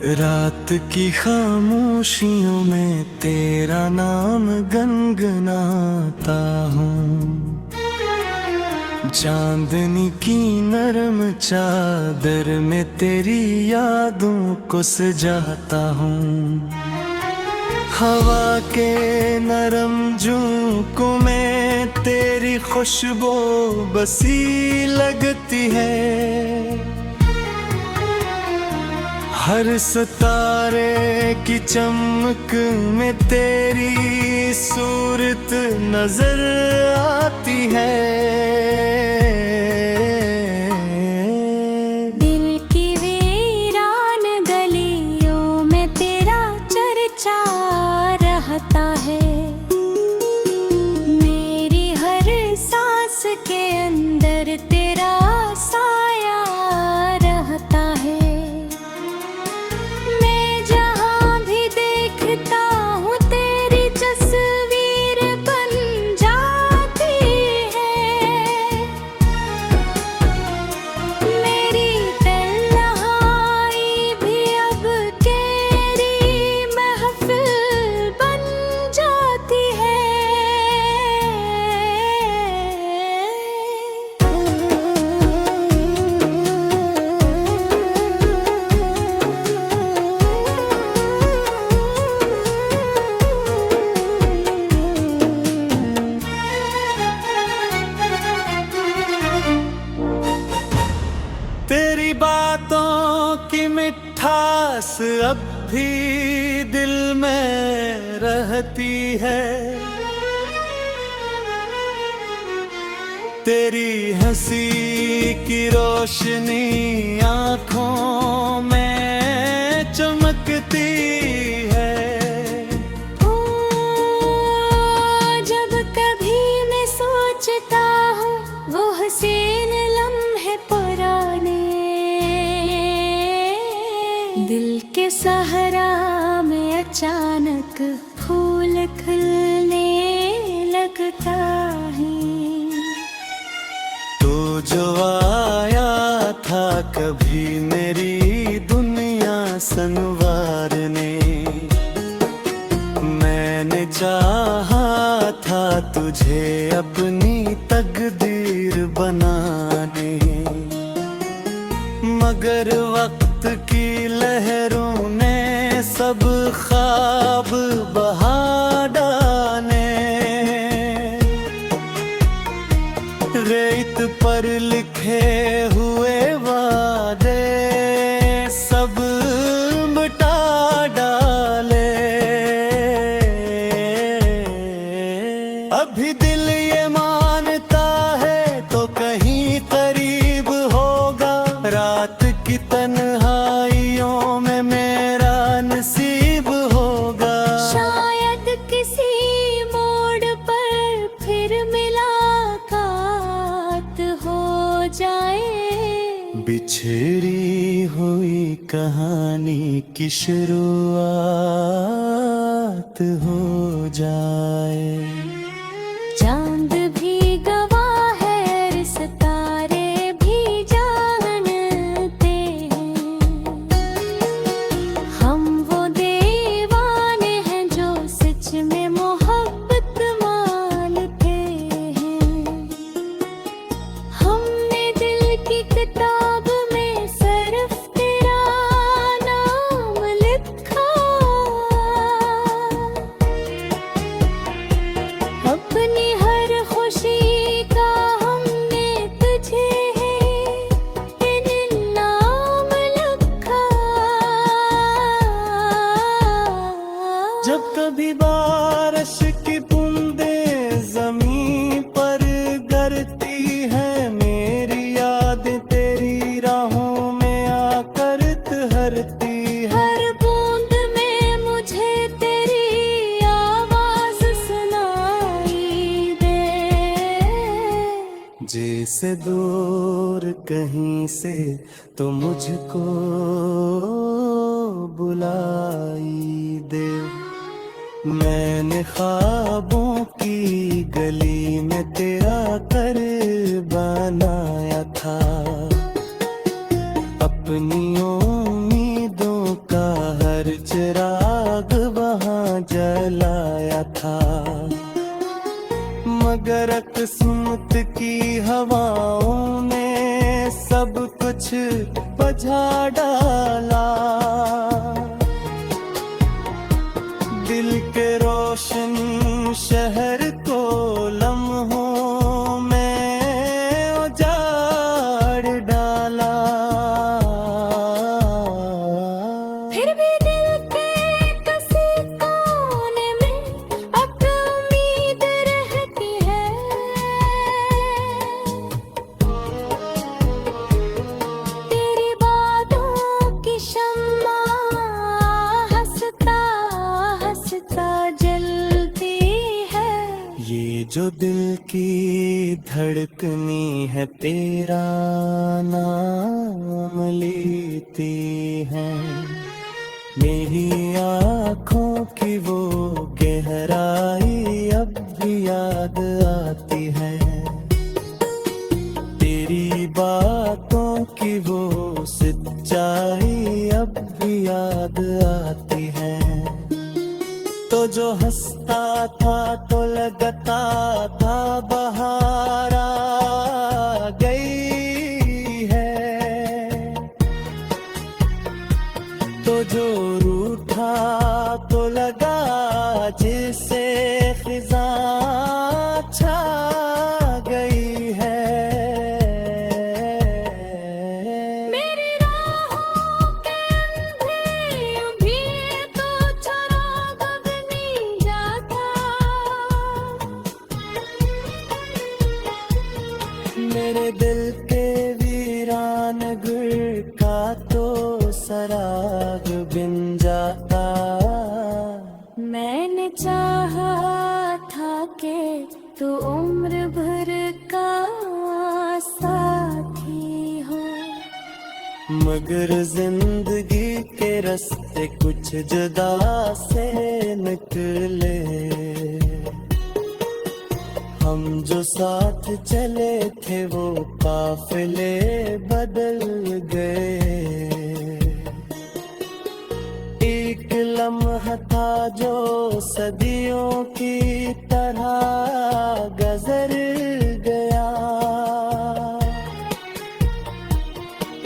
रात की खामोशियों में तेरा नाम गुनगुनाता हूँ। चांदनी की नरम चादर में तेरी यादों को सजाता हूँ। हवा के नरम झोंकों में तेरी खुशबू बसी लगती है। हर सितारे की चमक में तेरी सूरत नजर आती है। दिल की वीरान गलियों में तेरा चर्चा रहता है। मेरी हर सांस के अंदर तेरा साया रहता है। तेरी बातों की मिठास अब भी दिल में रहती है। तेरी हंसी की रोशनी आँखों में चमकती है। जब कभी मैं सोचता हूँ वो हसीन लम्हे पुराने, दिल के सहरा में अचानक फूल खिलने लगता है। तू जो आया था कभी मेरी दुनिया संवारने, मैंने चाहा था तुझे अपनी तकदीर बनाने। मगर वक्त की लहरों ने सब ख्वाब बहा डाले। रेत पर लिखे हुए वादे सब मिटा डाले। अभी दिल ये मानता है तो कहीं करीब होगा। रात की तन्हाइयों में मेरा नसीब होगा। शायद किसी मोड़ पर फिर मुलाकात हो जाए। बिछड़ी हुई कहानी की शुरुआत हो जाए। चांद भी गवाह है, सितारे भी जानते हैं। हम वो दीवाने हैं जो सच में मोहब्बत मानते हैं। हमने दिल की किताब में सिर्फ तेरा नाम लिखा। अपनी हर खुशी का हमने तुझे इन नाम लिखा। जब कभी बारिश की बूंदें जमीन पर गिरती है, मेरी यादें तेरी राहों में आकर ठहरती है। हर बूंद में मुझे तेरी आवाज सुनाई दे। जैसे दूर कहीं से तो मुझको बुलाई दे। मैंने ख्वाबों की गली में तेरा घर बनाया था। अपनी उम्मीदों का मगर किस्मत की हवाओं ने सब कुछ बजा डाला। दिल के रोशन शहर को लम्हों में उजाड़ डाला। फिर भी दिल के किसी कोने में अब तो उम्मीद रहती है। तेरी बातों की शम्मा हंसता हंसता जलती है। ये जो दिल की धड़कनी है तेरा नाम लेती है। मेरी आँखों की वो गहराई अब भी याद आती है। तेरी बातों की वो सच्चाई अब भी याद आती है। तो जो हंसता था तो लगता था बहार आ गई है। तो जो रूठा तो लगा जिसे फिजा छा गई है। मेरी राहों के अंधेरों भी तो चराग बनी जाता। मेरे दिल के वीरान गुल का तो सराग बिन जाता। मैंने चाहा था कि तू उम्र भर का साथी हो। मगर जिंदगी के रास्ते कुछ जुदा से निकले। हम जो साथ चले थे वो काफिले बदल गए। एक लम्हा था जो सदियों की तरह गुजर गया।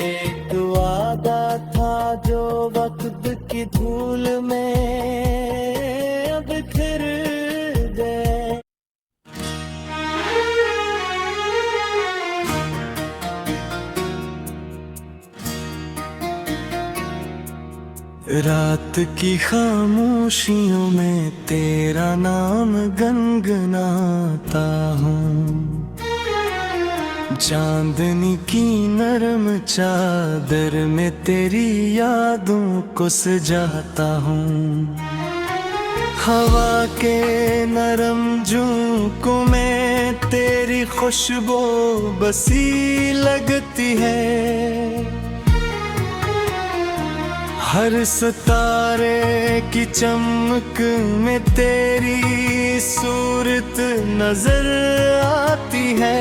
एक वादा था जो वक्त की धूल में अब बिखर गए। रात की खामोशियों में तेरा नाम गुनगुनाता हूँ। चांदनी की नरम चादर में तेरी यादों को सजाता हूँ। हवा के नरम झोंकों में तेरी खुशबू बसी लगती है। हर सितारे की चमक में तेरी सूरत नजर आती है।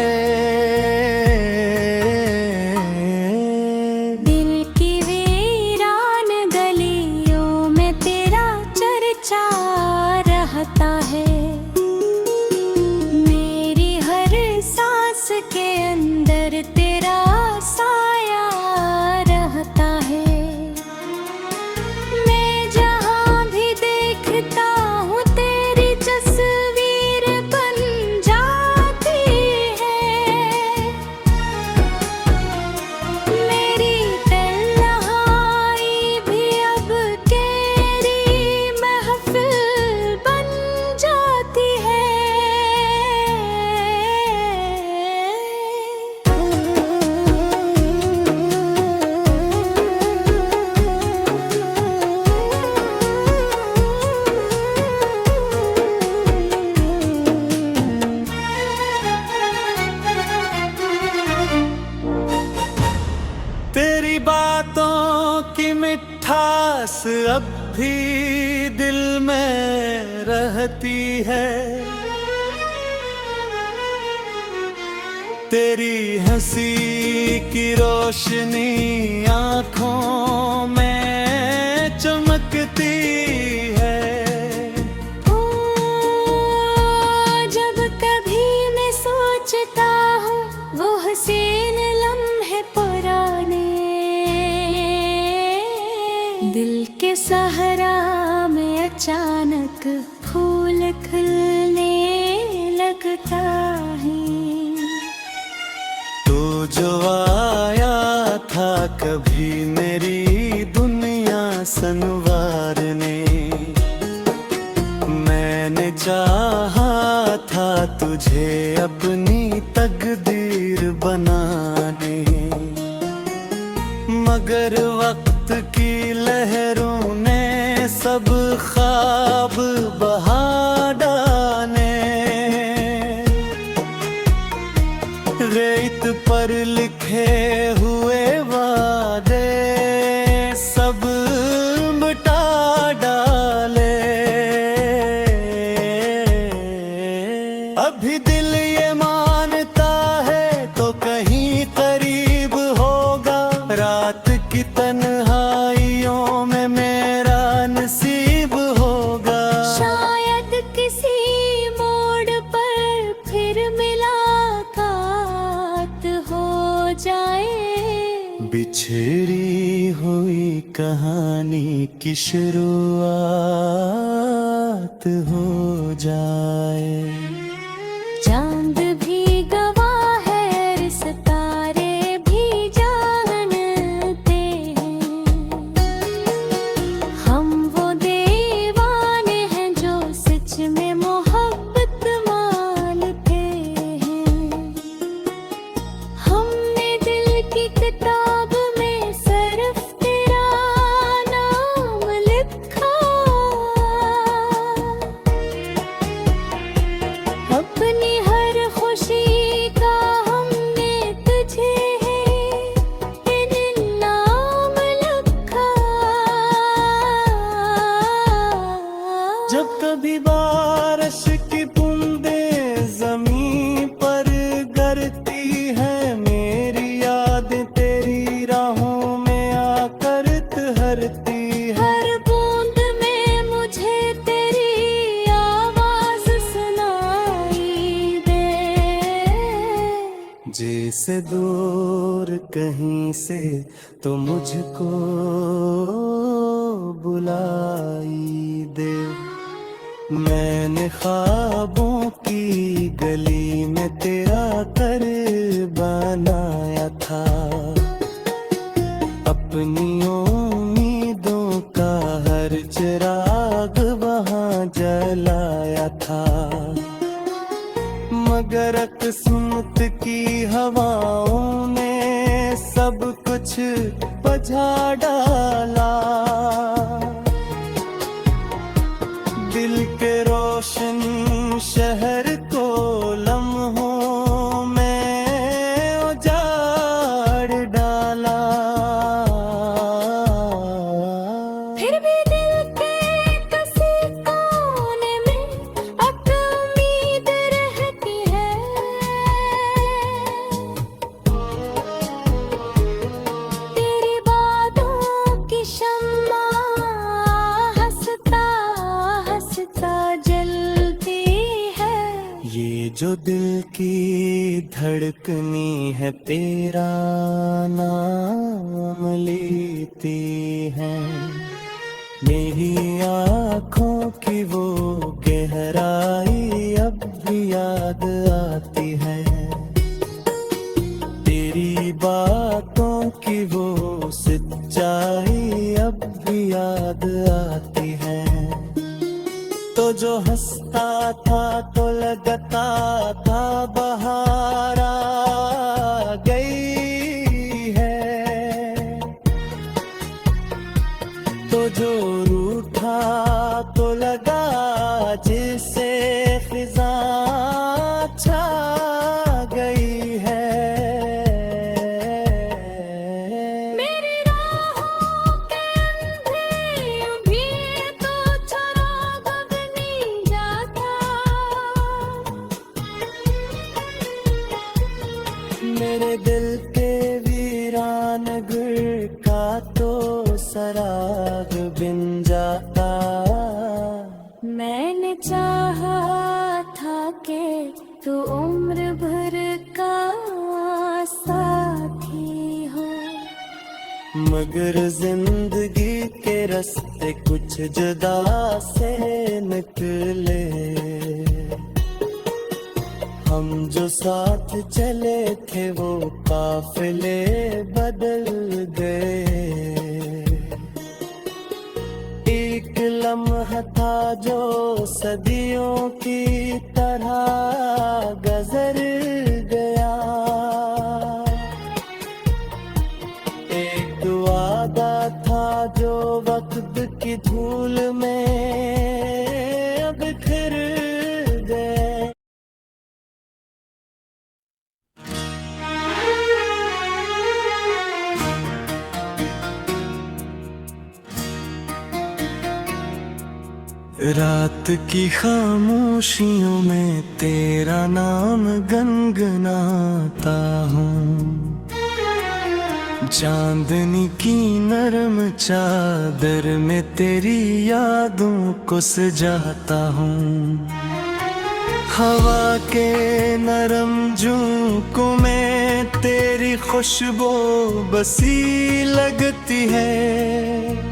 दिल की वीरान गलियों में तेरा चर्चा रहता है। मेरी हर सांस के अंदर तेरा साया रहता है। मैं जहाँ भी देखता हूँ तेरी तस्वीर बन जाती है। मेरी तन्हाई भी अब तेरी महफिल बन जाती है। तेरी बातों की मिठास अब भी दिल में रहती है। तेरी हंसी की रोशनी आँखों में चमकती है। ओ जब कभी खिलने लगता है। तू जो आया था कभी मेरी दुनिया संवारने, मैंने चाहा था तुझे अपनी तकदीर बनाने, मगर वक्त की लहरों ने सब ख्वाब बहा डाले। रेत पर लिखे हुए वादे सब मिटा डाले। अभी दिल ये मानता है तो कहीं करीब होगा, रात की तन्हाइयों में मेरा नसीब होगा। शायद किसी मोड़ पर फिर मुलाकात हो जाए। बिछड़ी हुई कहानी की शुरुआत हो जाए। चांद भी गवाह है, सितारे भी जानते हैं, हम वो दीवाने हैं जो सच में मोहब्बत मानते हैं। हमने दिल की किताब में सिर्फ तेरा नाम लिखा, अपनी हर खुशी का हमने तुझे इन नाम लिखा। जब कभी बारिश की बूंदें जमीन पर गिरती है, मेरी यादें तेरी राहों में आकर ठहरती है। हर बूंद में मुझे तेरी आवाज सुनाई दे, जैसे दूर कहीं से तो मुझको बुलाई दे। मैंने ख्वाबों की गली में तेरा घर बनाया था, अपनी उम्मीदों का हर चिराग वहाँ जलाया था, मगर किस्मत की हवाओं ने सब कुछ बुझा डाला। दिल के रोशन शहर को लम्हों में उजाड़ डाला। फिर भी दिल के किसी कोने में अब उम्मीद रहती है। तेरी बातों की शम्मा हंसता हंसता जलती है। ये जो दिल की धड़कनी है तेरा नाम लेती है, मेरी आँखों की वो गहराई अब भी याद आती है, तेरी बातों की वो सच्चाई अब भी याद आती है। तो जो हंसता था तो लगता था बहार आ गई है, तो जो रूठा तो लगा जिसे फिजा छा गई है। मेरी राहों के अंधेरे भी तो चिराग बनी जाता। मेरे दिल के वीरान घर का तो सराग बिन जाता। मैंने चाहा था कि तू उम्र भर का साथी हो, मगर जिंदगी के रास्ते कुछ जुदा से निकले। हम जो साथ चले थे वो काफिले बदल गए। एक लम्हा था जो सदियों की तरह गुजर गया। एक वादा था जो वक्त की धूल में अब बिखर गए। रात की खामोशियों में तेरा नाम गुनगुनाता हूँ। चांदनी की नरम चादर में तेरी यादों को सजाता हूँ। हवा के नरम झोंकों में तेरी खुशबू बसी लगती है।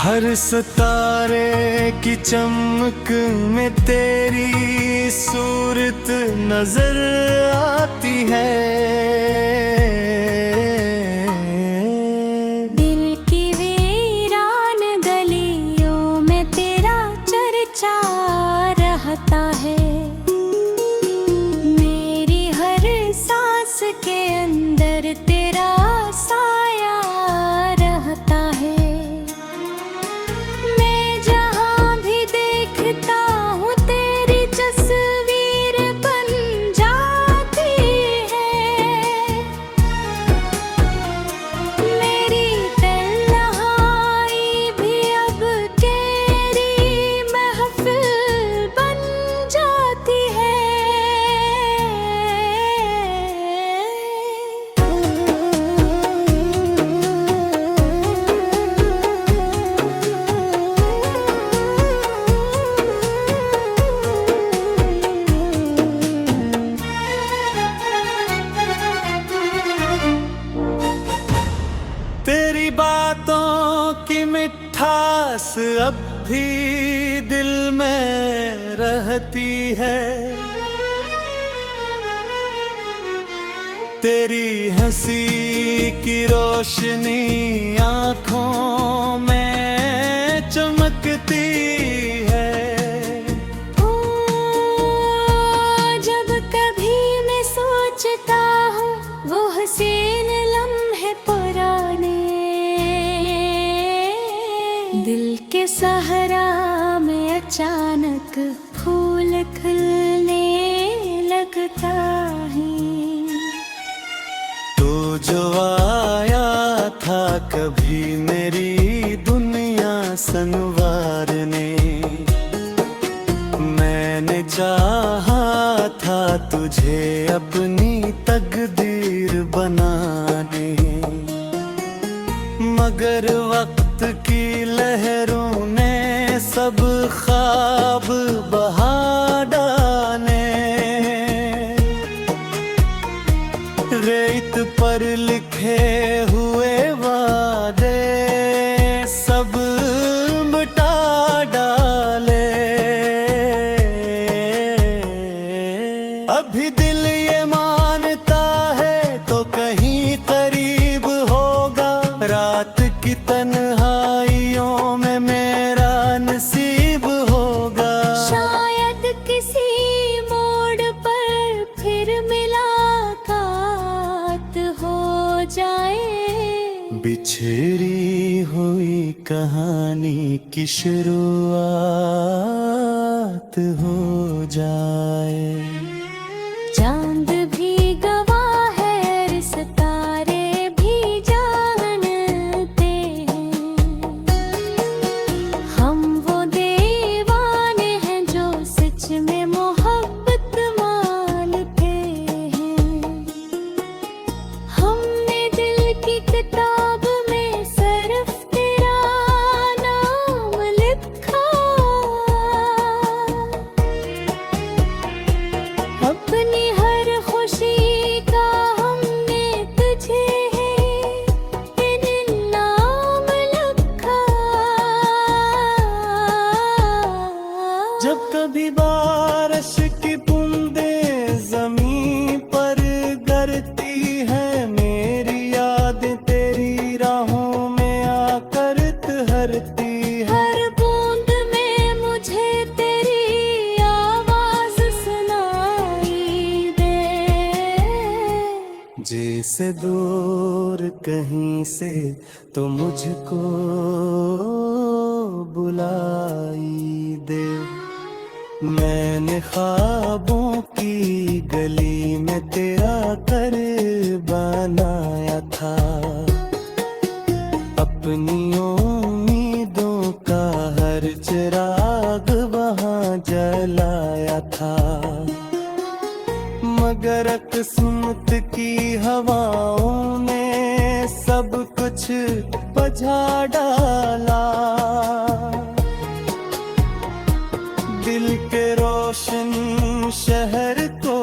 हर सितारे की चमक में तेरी सूरत नजर आती है। दिल की वीरान गलियों में तेरा चर्चा रहता है। मेरी हर सांस के अंदर तेरा साया रहता है। तेरी तस्वीर बन जाती है। मेरी तन्हाई भी अब तेरी महफिल बन जाती है। तेरी बातों की मिठास अब भी दिल में रहती है। तेरी हंसी की रोशनी आँखों में चमकती है। जब कभी मैं सोचता हूँ वो हसीन लम्हे पुराने, दिल के सहरा में अचानक फूल खिलने लगता है। तो जो आया था कभी मेरी दुनिया संवारने। मैंने चाहा था तुझे अपनी तकदीर बनाने। मगर वक्त की लहरों ने सब ख्वाब बहा डाले। रेत पर लिखे हुए वादे सब मिटा डाले। अभी दिल ये मानता है तो कहीं करीब होगा। रात की तन्हाइयों में मेरा नसीब होगा। शायद किसी मोड़ पर फिर मुलाकात हो जाए। बिछड़ी हुई कहानी की शुरुआत हो जाए। चांद भी गवाह है, सितारे भी जानते हैं। हम वो दीवाने हैं जो सच में मोहब्बत मानते हैं। हमने दिल की किताब में सिर्फ तेरा नाम लिखा। बारिश की बूंदें जमीन पर गिरती है, मेरी यादें तेरी राहों में आकर ठहरती है। हर बूंद में मुझे तेरी आवाज सुनाई दे, जैसे दूर कहीं से तो मुझको बुलाई दे। मैंने ख्वाबों की गली में तेरा घर बनाया था, अपनी उम्मीदों का हर चिराग वहाँ जलाया था, मगर किस्मत की हवाओं ने सब कुछ बुझा डाला। दिल के रोशन शहर को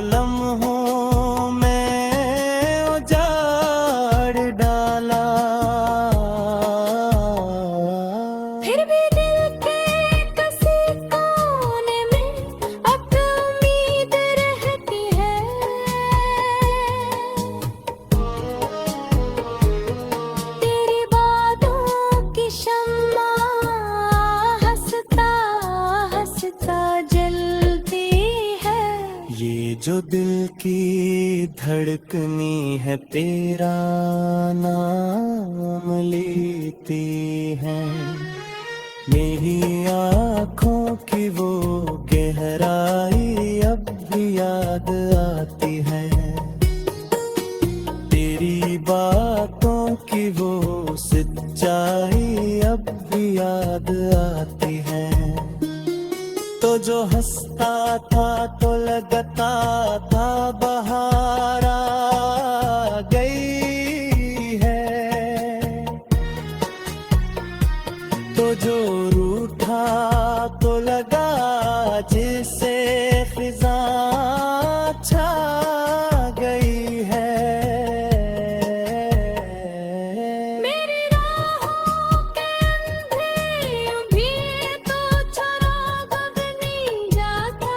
लम्हों में उजाड़ डाला। फिर भी दिल के किसी कोने में अब तो उम्मीद रहती है। तेरी बातों की शम्मा हंसता हंसता जलती है। ये जो दिल की धड़कनी है तेरा नाम लेती है, मेरी आँखों की वो गहराई अब भी याद आती है, तेरी बातों की वो सच्चाई अब भी याद आती है। तो जो हंसता था तो लगता था बहार आ गई है, तो जो रूठा तो लगा जैसे फिजा छा गई है। मेरी राहों के अंधेरों भी तो चिराग अब नहीं जाता।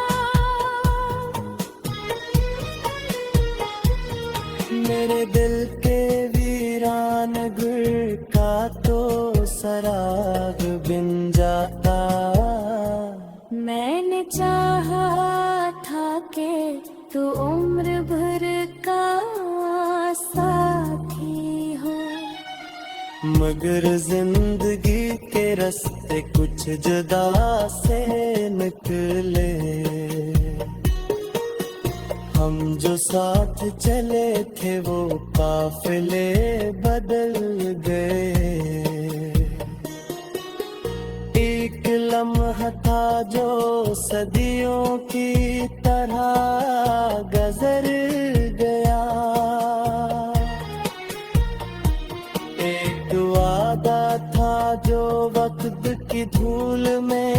मेरे दिल के वीरान गुल का तो सराग बिन जाता। मैंने चाहा था कि तू उम्र भर का साथी हो, मगर जिंदगी के रास्ते कुछ जुदा से निकले, हम जो साथ चले थे वो काफिले बदल गए। एक लम्हा था जो सदियों की तरह गुजर गया, एक वादा था जो वक्त की धूल में